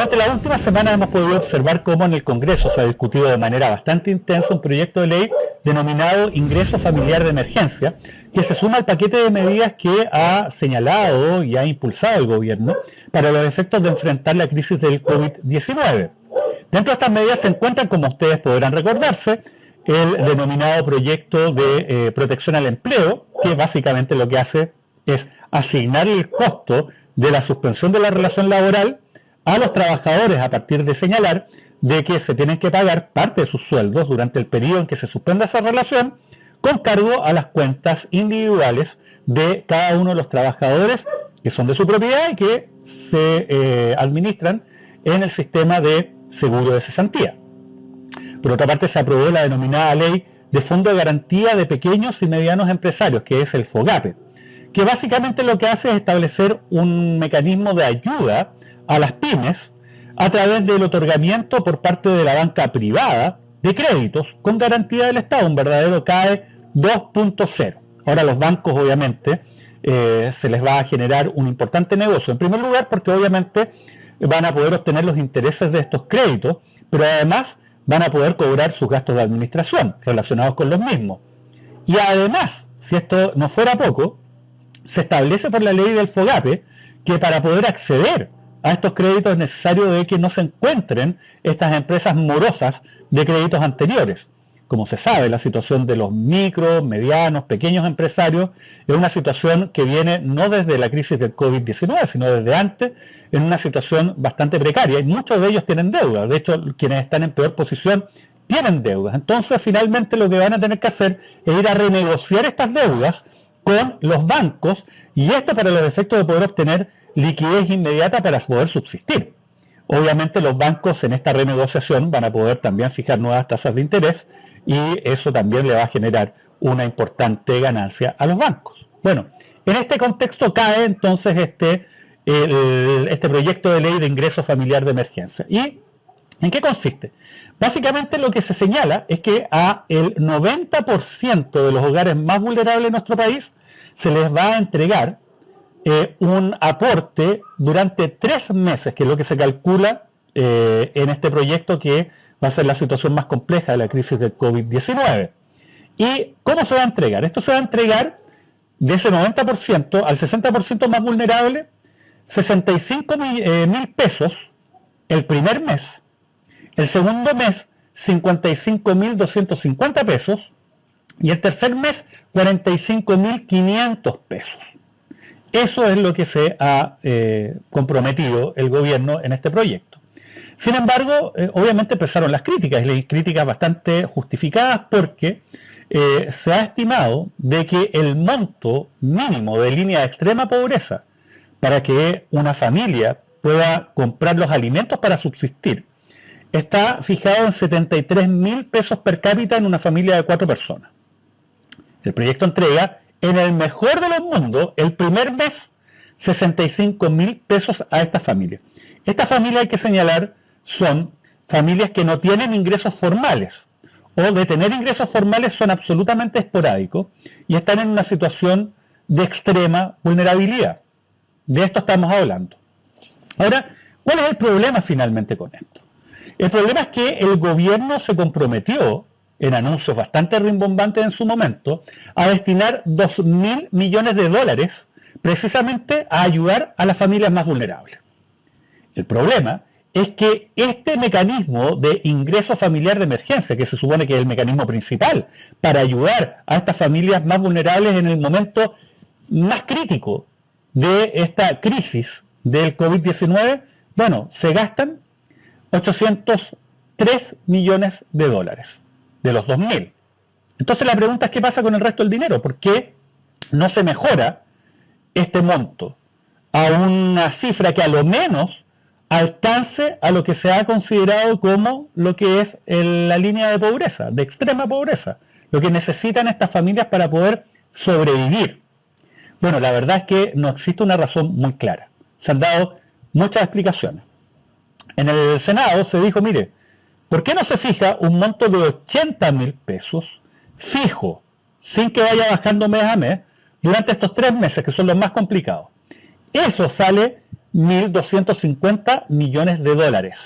Durante la última semana hemos podido observar cómo en el Congreso se ha discutido de manera bastante intensa un proyecto de ley denominado Ingreso Familiar de Emergencia, que se suma al paquete de medidas que ha señalado y ha impulsado el gobierno para los efectos de enfrentar la crisis del COVID-19. Dentro de estas medidas se encuentran, como ustedes podrán recordarse, el denominado proyecto de protección al empleo, que básicamente lo que hace es asignar el costo de la suspensión de la relación laboral a los trabajadores a partir de señalar de que se tienen que pagar parte de sus sueldos durante el periodo en que se suspenda esa relación con cargo a las cuentas individuales de cada uno de los trabajadores que son de su propiedad y que se administran en el sistema de seguro de cesantía. Por otra parte, se aprobó la denominada Ley de Fondo de Garantía de Pequeños y Medianos Empresarios, que es el FOGAPE, que básicamente lo que hace es establecer un mecanismo de ayuda a las pymes a través del otorgamiento por parte de la banca privada de créditos con garantía del Estado, un verdadero CAE 2.0. Ahora los bancos obviamente se les va a generar un importante negocio, en primer lugar porque obviamente van a poder obtener los intereses de estos créditos, pero además van a poder cobrar sus gastos de administración relacionados con los mismos. Y además, si esto no fuera poco, se establece por la ley del FOGAPE que para poder acceder a estos créditos es necesario de que no se encuentren estas empresas morosas de créditos anteriores. Como se sabe, la situación de los micros, medianos, pequeños empresarios es una situación que viene no desde la crisis del COVID-19, sino desde antes, en una situación bastante precaria. Y muchos de ellos tienen deudas. De hecho, quienes están en peor posición tienen deudas. Entonces, finalmente, lo que van a tener que hacer es ir a renegociar estas deudas con los bancos, y esto para los efectos de poder obtener liquidez inmediata para poder subsistir. Obviamente los bancos en esta renegociación van a poder también fijar nuevas tasas de interés y eso también le va a generar una importante ganancia a los bancos. Bueno, en este contexto cae entonces este proyecto de ley de ingreso familiar de emergencia. ¿Y en qué consiste? Básicamente lo que se señala es que a el 90% de los hogares más vulnerables de nuestro país se les va a entregar un aporte durante 3 meses, que es lo que se calcula en este proyecto, que va a ser la situación más compleja de la crisis del COVID-19. ¿Y cómo se va a entregar? Esto se va a entregar de ese 90% al 60% más vulnerable, 65.000 pesos el primer mes, el segundo mes 55.250 pesos y el tercer mes 45.500 pesos. Eso es lo que se ha comprometido el gobierno en este proyecto. Sin embargo, obviamente empezaron las críticas, y críticas bastante justificadas, porque se ha estimado de que el monto mínimo de línea de extrema pobreza para que una familia pueda comprar los alimentos para subsistir está fijado en 73.000 pesos per cápita en una familia de 4 personas. El proyecto entrega, en el mejor de los mundos, el primer mes 65.000 pesos a esta familia. Esta familia, hay que señalar, son familias que no tienen ingresos formales, o de tener ingresos formales son absolutamente esporádicos y están en una situación de extrema vulnerabilidad. De esto estamos hablando. Ahora, ¿cuál es el problema finalmente con esto? El problema es que el gobierno se comprometió, en anuncios bastante rimbombantes en su momento, a destinar 2.000 millones de dólares precisamente a ayudar a las familias más vulnerables. El problema es que este mecanismo de ingreso familiar de emergencia, que se supone que es el mecanismo principal para ayudar a estas familias más vulnerables en el momento más crítico de esta crisis del COVID-19, bueno, se gastan 803 millones de dólares de los 2.000. Entonces la pregunta es, ¿qué pasa con el resto del dinero? ¿Por qué no se mejora este monto a una cifra que a lo menos alcance a lo que se ha considerado como lo que es la línea de pobreza, de extrema pobreza, lo que necesitan estas familias para poder sobrevivir? Bueno, la verdad es que no existe una razón muy clara. Se han dado muchas explicaciones. En el Senado se dijo, mire, ¿por qué no se fija un monto de 80.000 pesos fijo, sin que vaya bajando mes a mes, durante estos 3 meses, que son los más complicados? Eso sale 1.250 millones de dólares.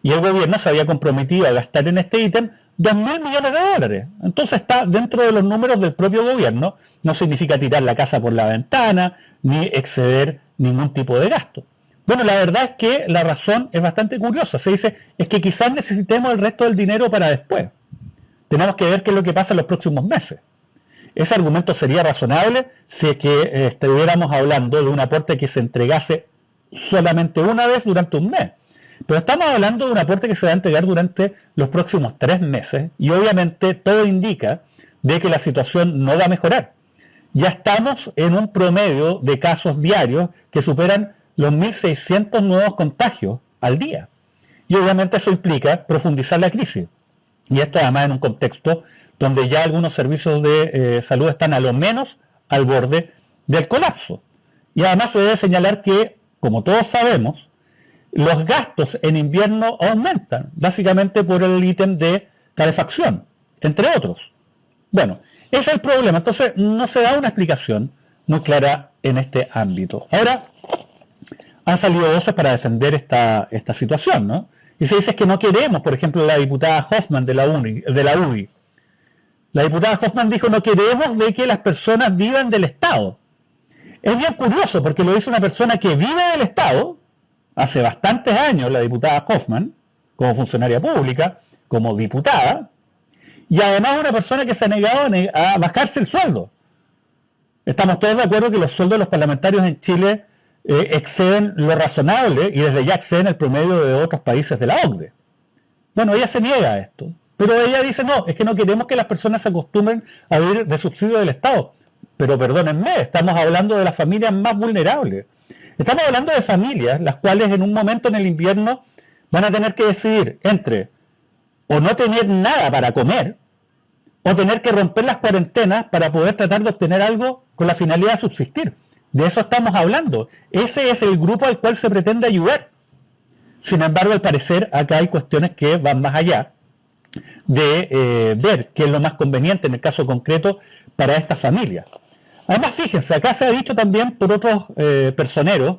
Y el gobierno se había comprometido a gastar en este ítem 2.000 millones de dólares. Entonces está dentro de los números del propio gobierno. No significa tirar la casa por la ventana, ni exceder ningún tipo de gasto. Bueno, la verdad es que la razón es bastante curiosa. Se dice, es que quizás necesitemos el resto del dinero para después. Tenemos que ver qué es lo que pasa en los próximos meses. Ese argumento sería razonable si es que estuviéramos hablando de un aporte que se entregase solamente una vez durante un mes. Pero estamos hablando de un aporte que se va a entregar durante los próximos 3 meses y obviamente todo indica de que la situación no va a mejorar. Ya estamos en un promedio de casos diarios que superan los 1.600 nuevos contagios al día. Y obviamente eso implica profundizar la crisis. Y esto además en un contexto donde ya algunos servicios de salud están a lo menos al borde del colapso. Y además se debe señalar que, como todos sabemos, los gastos en invierno aumentan, básicamente por el ítem de calefacción, entre otros. Bueno, ese es el problema. Entonces no se da una explicación muy clara en este ámbito. Ahora, han salido voces para defender esta situación, ¿no? Y se dice que no queremos, por ejemplo, la diputada Hoffman de la UDI. La diputada Hoffman dijo, no queremos de que las personas vivan del Estado. Es bien curioso, porque lo dice una persona que vive del Estado, hace bastantes años la diputada Hoffman, como funcionaria pública, como diputada, y además una persona que se ha negado a bajarse el sueldo. Estamos todos de acuerdo que los sueldos de los parlamentarios en Chile exceden lo razonable y desde ya exceden el promedio de otros países de la OCDE. Bueno, ella se niega a esto, pero ella dice, no, es que no queremos que las personas se acostumbren a vivir de subsidio del Estado. Pero perdónenme, estamos hablando de las familias más vulnerables. Estamos hablando de familias las cuales en un momento en el invierno van a tener que decidir entre o no tener nada para comer o tener que romper las cuarentenas para poder tratar de obtener algo con la finalidad de subsistir. De eso estamos hablando. Ese es el grupo al cual se pretende ayudar. Sin embargo, al parecer, acá hay cuestiones que van más allá de ver qué es lo más conveniente en el caso concreto para esta familia. Además, fíjense, acá se ha dicho también por otros personeros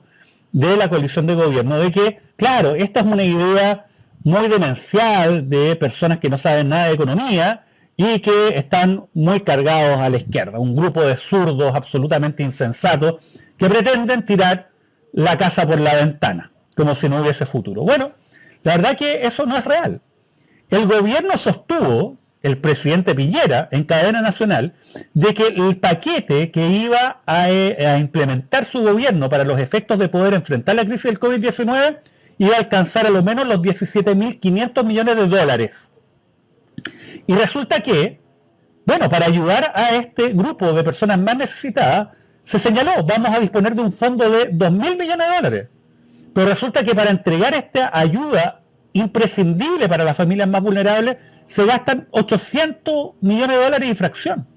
de la coalición de gobierno de que, claro, esta es una idea muy demencial de personas que no saben nada de economía y que están muy cargados a la izquierda, un grupo de zurdos absolutamente insensatos que pretenden tirar la casa por la ventana, como si no hubiese futuro. Bueno, la verdad que eso no es real. El gobierno sostuvo, el presidente Piñera, en cadena nacional, de que el paquete que iba a implementar su gobierno para los efectos de poder enfrentar la crisis del COVID-19 iba a alcanzar a lo menos los 17.500 millones de dólares. Y resulta que, bueno, para ayudar a este grupo de personas más necesitadas, se señaló, vamos a disponer de un fondo de 2.000 millones de dólares. Pero resulta que para entregar esta ayuda imprescindible para las familias más vulnerables, se gastan 800 millones de dólares y fracción.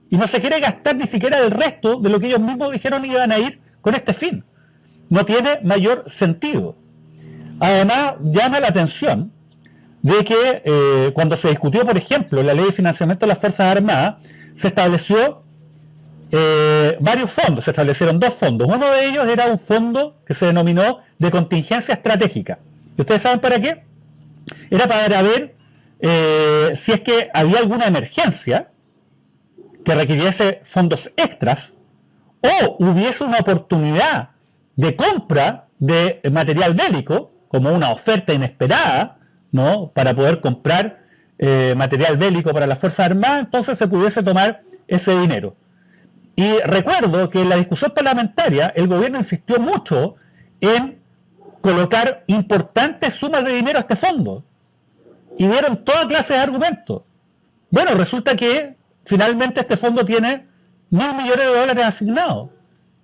Y no se quiere gastar ni siquiera el resto de lo que ellos mismos dijeron iban a ir con este fin. No tiene mayor sentido. Además, llama la atención de que cuando se discutió, por ejemplo, la ley de financiamiento de las Fuerzas Armadas, se estableció varios fondos, se establecieron 2 fondos. Uno de ellos era un fondo que se denominó de contingencia estratégica. ¿Y ustedes saben para qué? Era para ver si es que había alguna emergencia que requiriese fondos extras o hubiese una oportunidad de compra de material bélico, como una oferta inesperada, ¿no?, para poder comprar material bélico para las Fuerzas Armadas, entonces se pudiese tomar ese dinero. Y recuerdo que en la discusión parlamentaria el gobierno insistió mucho en colocar importantes sumas de dinero a este fondo y dieron toda clase de argumentos. Bueno, resulta que finalmente este fondo tiene 1.000 millones de dólares asignados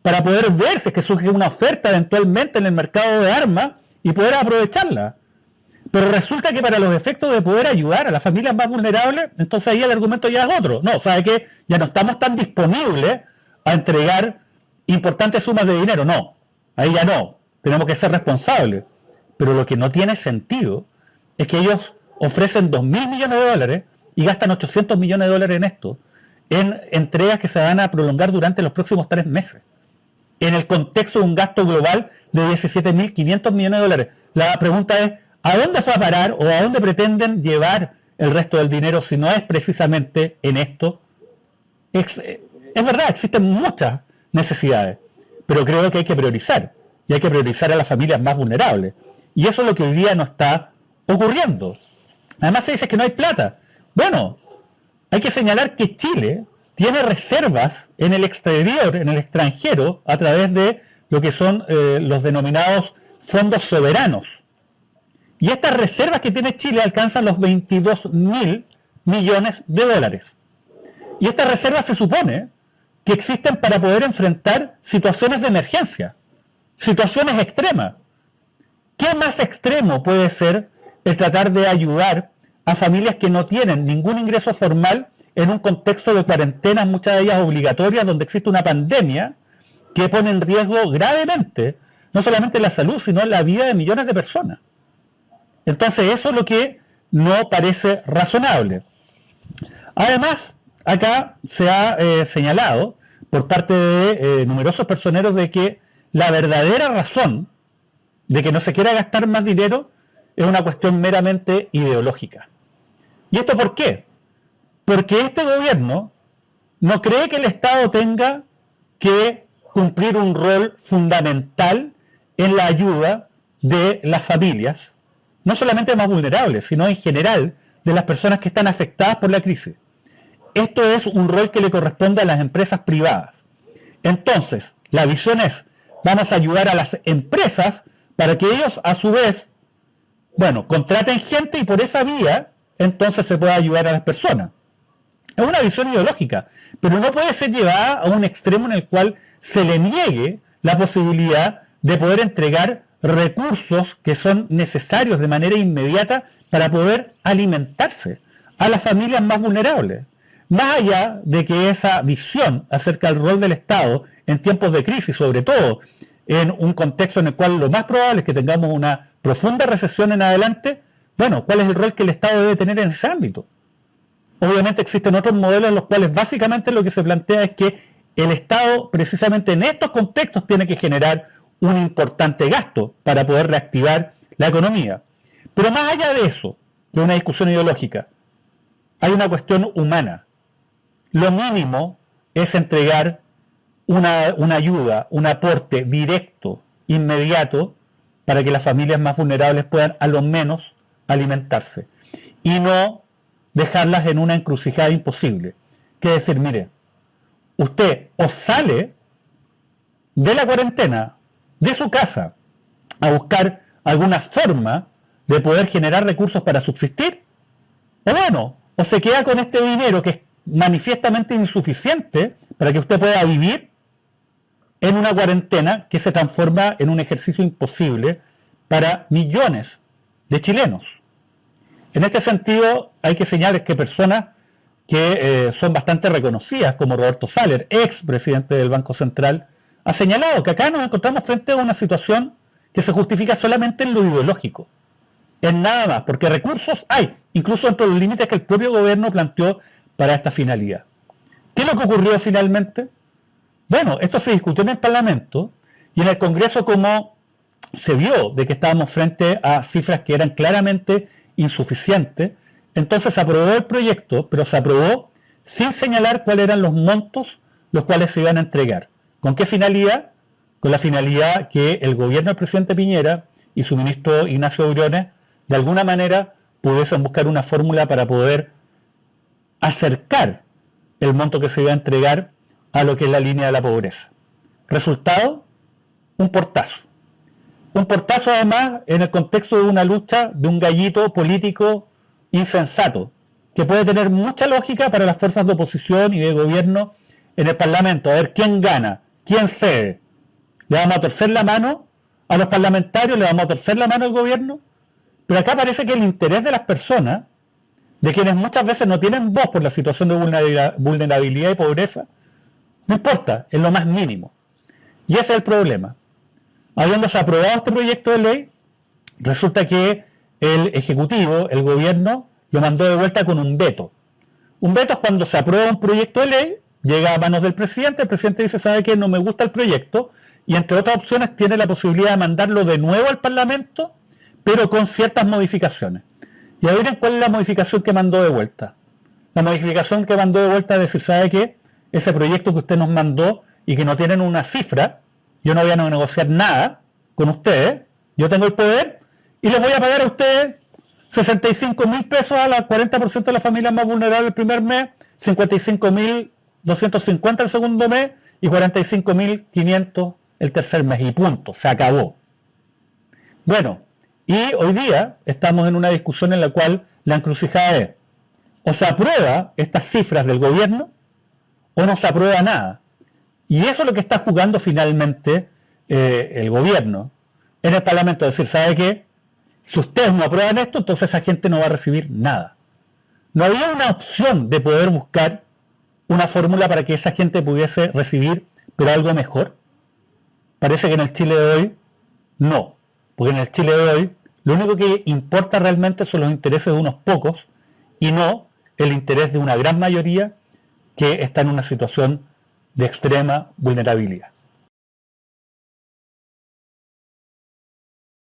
para poder ver si es que surge una oferta eventualmente en el mercado de armas y poder aprovecharla. Pero resulta que para los efectos de poder ayudar a las familias más vulnerables, entonces ahí el argumento ya es otro. No, ¿sabe qué? Ya no estamos tan disponibles a entregar importantes sumas de dinero. No, ahí ya no. Tenemos que ser responsables. Pero lo que no tiene sentido es que ellos ofrecen 2.000 millones de dólares y gastan 800 millones de dólares en esto, en entregas que se van a prolongar durante los próximos 3 meses. en el contexto de un gasto global de 17.500 millones de dólares. La pregunta es, ¿a dónde se va a parar o a dónde pretenden llevar el resto del dinero si no es precisamente en esto? Es verdad, existen muchas necesidades, pero creo que hay que priorizar, y hay que priorizar a las familias más vulnerables. Y eso es lo que hoy día no está ocurriendo. Además se dice que no hay plata. Bueno, hay que señalar que Chile tiene reservas en el exterior, en el extranjero, a través de lo que son los denominados fondos soberanos. Y estas reservas que tiene Chile alcanzan los 22.000 millones de dólares. Y estas reservas se supone que existen para poder enfrentar situaciones de emergencia, situaciones extremas. ¿Qué más extremo puede ser el tratar de ayudar a familias que no tienen ningún ingreso formal en un contexto de cuarentenas, muchas de ellas obligatorias, donde existe una pandemia que pone en riesgo gravemente no solamente la salud, sino la vida de millones de personas? Entonces eso es lo que no parece razonable. Además, acá se ha señalado por parte de numerosos personeros de que la verdadera razón de que no se quiera gastar más dinero es una cuestión meramente ideológica. ¿Y esto por qué? Porque este gobierno no cree que el Estado tenga que cumplir un rol fundamental en la ayuda de las familias, no solamente más vulnerables, sino en general de las personas que están afectadas por la crisis. Esto es un rol que le corresponde a las empresas privadas. Entonces, la visión es, vamos a ayudar a las empresas para que ellos a su vez, bueno, contraten gente y por esa vía, entonces se pueda ayudar a las personas. Es una visión ideológica, pero no puede ser llevada a un extremo en el cual se le niegue la posibilidad de poder entregar recursos que son necesarios de manera inmediata para poder alimentarse a las familias más vulnerables. Más allá de que esa visión acerca del rol del Estado en tiempos de crisis, sobre todo en un contexto en el cual lo más probable es que tengamos una profunda recesión en adelante, bueno, ¿cuál es el rol que el Estado debe tener en ese ámbito? Obviamente existen otros modelos en los cuales básicamente lo que se plantea es que el Estado precisamente en estos contextos tiene que generar un importante gasto para poder reactivar la economía. Pero más allá de eso, de una discusión ideológica, hay una cuestión humana. Lo mínimo es entregar una ayuda, un aporte directo, inmediato, para que las familias más vulnerables puedan a lo menos alimentarse. Y no dejarlas en una encrucijada imposible. Que decir, mire, usted o sale de la cuarentena, de su casa, a buscar alguna forma de poder generar recursos para subsistir, o bueno, o se queda con este dinero que es manifiestamente insuficiente para que usted pueda vivir en una cuarentena que se transforma en un ejercicio imposible para millones de chilenos. En este sentido, hay que señalar que personas que son bastante reconocidas, como Roberto Saller, ex presidente del Banco Central, ha señalado que acá nos encontramos frente a una situación que se justifica solamente en lo ideológico, en nada más, porque recursos hay, incluso dentro de los límites que el propio gobierno planteó para esta finalidad. ¿Qué es lo que ocurrió finalmente? Bueno, esto se discutió en el Parlamento y en el Congreso, como se vio de que estábamos frente a cifras que eran claramente insuficientes, entonces se aprobó el proyecto, pero se aprobó sin señalar cuáles eran los montos los cuales se iban a entregar. ¿Con qué finalidad? Con la finalidad que el gobierno del presidente Piñera y su ministro Ignacio Briones de alguna manera pudiesen buscar una fórmula para poder acercar el monto que se iba a entregar a lo que es la línea de la pobreza. Resultado, un portazo. Un portazo además en el contexto de una lucha de un gallito político insensato, que puede tener mucha lógica para las fuerzas de oposición y de gobierno en el Parlamento. A ver quién gana, quién cede. ¿Le vamos a torcer la mano a los parlamentarios? ¿Le vamos a torcer la mano al gobierno? Pero acá parece que el interés de las personas, de quienes muchas veces no tienen voz por la situación de vulnerabilidad y pobreza, no importa, es lo más mínimo. Y ese es el problema. Habiéndose aprobado este proyecto de ley, resulta que el Ejecutivo, el gobierno, lo mandó de vuelta con un veto. Un veto es cuando se aprueba un proyecto de ley, llega a manos del presidente, el presidente dice, ¿sabe qué? No me gusta el proyecto, y entre otras opciones tiene la posibilidad de mandarlo de nuevo al Parlamento, pero con ciertas modificaciones. Y adivinen cuál es la modificación que mandó de vuelta. La modificación que mandó de vuelta es decir, ¿sabe qué? Ese proyecto que usted nos mandó y que no tienen una cifra, yo no voy a negociar nada con ustedes, yo tengo el poder y les voy a pagar a ustedes 65.000 pesos a las 40% de las familias más vulnerables el primer mes, 55.250 el segundo mes y 45.500 el tercer mes, y punto, se acabó. Bueno, y hoy día estamos en una discusión en la cual la encrucijada es: o se aprueba estas cifras del gobierno o no se aprueba nada. Y eso es lo que está jugando finalmente el gobierno en el Parlamento, es decir, ¿sabe qué? Si ustedes no aprueban esto, entonces esa gente no va a recibir nada. No había una opción de poder buscar una fórmula para que esa gente pudiese recibir, pero algo mejor. Parece que en el Chile de hoy no, porque en el Chile de hoy lo único que importa realmente son los intereses de unos pocos y no el interés de una gran mayoría que está en una situación de extrema vulnerabilidad.